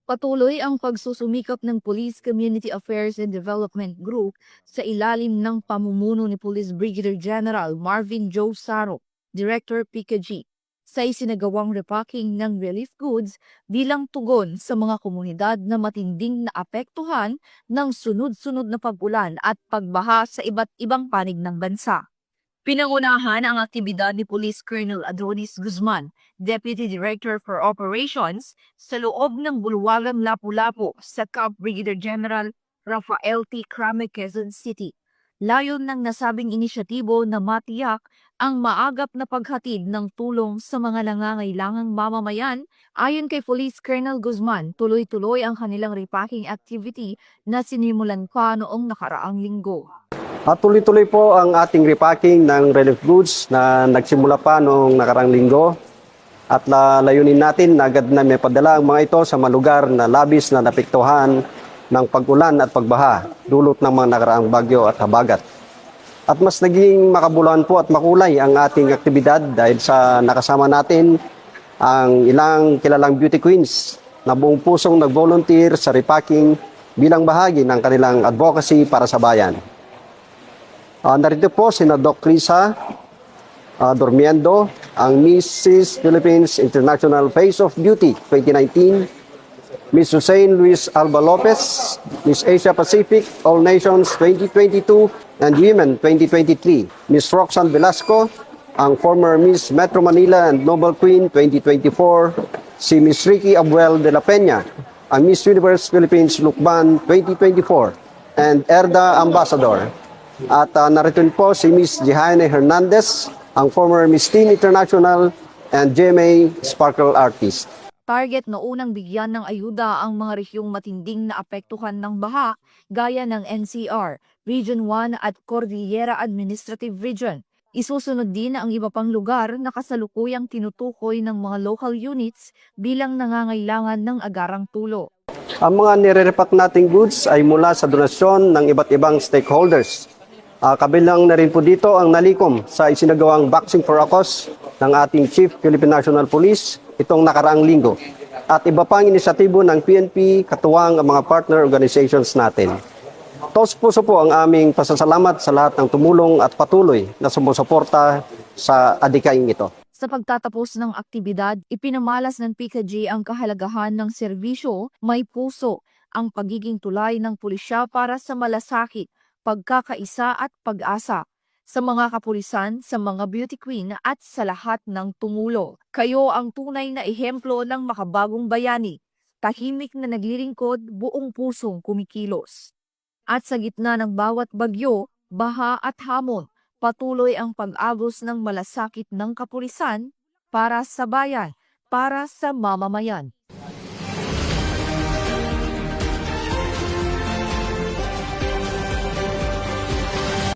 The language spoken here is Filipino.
Patuloy ang pagsusumikap ng Police Community Affairs and Development Group sa ilalim ng pamumuno ni Police Brigadier General Marvin Joe Saro, Director PKG, sa isinagawang repacking ng relief goods bilang tugon sa mga komunidad na matinding naapektuhan ng sunod-sunod na pag-ulan at pagbaha sa iba't ibang panig ng bansa. Pinangunahan ang aktibidad ni Police Colonel Adonis Guzman, Deputy Director for Operations, sa loob ng bulwagang Lapu-Lapu sa Camp Brigadier General Rafael T. Crame, Quezon City. Layon ng nasabing inisyatibo na matiyak ang maagap na paghatid ng tulong sa mga nangangailangang mamamayan. Ayon kay Police Colonel Guzman, tuloy-tuloy ang kanilang repacking activity na sinimulan pa noong nakaraang linggo. At tuloy-tuloy po ang ating repacking ng relief goods na nagsimula pa noong nakarang linggo. At layunin natin na agad na may padala ang mga ito sa mga lugar na labis na napektuhan ng pag-ulan at pagbaha, dulot ng mga nakaraang bagyo at habagat. At mas naging makabuluhan po at makulay ang ating aktibidad dahil sa nakasama natin ang ilang kilalang beauty queens na buong pusong nag-volunteer sa repacking bilang bahagi ng kanilang advocacy para sa bayan. Narito po si Doc Risa Dormiendo, ang Mrs. Philippines International Face of Beauty 2019, Ms. Hussein Luis Alba Lopez, Miss Asia Pacific All Nations 2022 and Women 2023, Ms. Roxanne Velasco, ang former Miss Metro Manila and Nobel Queen 2024, si Miss Ricky Abuel de la Peña, ang Miss Universe Philippines Lukban 2024, and Erda Ambassador. At narito po si Miss Jehaine Hernandez, ang former Miss Teen International and GMA Sparkle Artist. Target na unang bigyan ng ayuda ang mga rehiyong matinding naapektuhan ng baha gaya ng NCR, Region 1 at Cordillera Administrative Region. Isusunod din ang iba pang lugar na kasalukuyang tinutukoy ng mga local units bilang nangangailangan ng agarang tulong. Ang mga nire-repack nating goods ay mula sa donasyon ng iba't ibang stakeholders. Kabilang na rin po dito ang nalikom sa isinagawang Boxing for a Cause ng ating Chief Philippine National Police itong nakaraang linggo. At iba pang inisyatibo ng PNP katuwang ang mga partner organizations natin. Taos puso po ang aming pasasalamat sa lahat ng tumulong at patuloy na sumusuporta sa adhikaing ito. Sa pagtatapos ng aktibidad, ipinamalas ng PKG ang kahalagahan ng serbisyo, may puso, ang pagiging tulay ng pulisya para sa malasakit, pagkakaisa at pag-asa sa mga kapulisan, sa mga beauty queen at sa lahat ng tumulo. Kayo ang tunay na ehemplo ng makabagong bayani, tahimik na naglilingkod, buong pusong kumikilos. At sa gitna ng bawat bagyo, baha at hamon, patuloy ang pag-agos ng malasakit ng kapulisan para sa bayan, para sa mamamayan.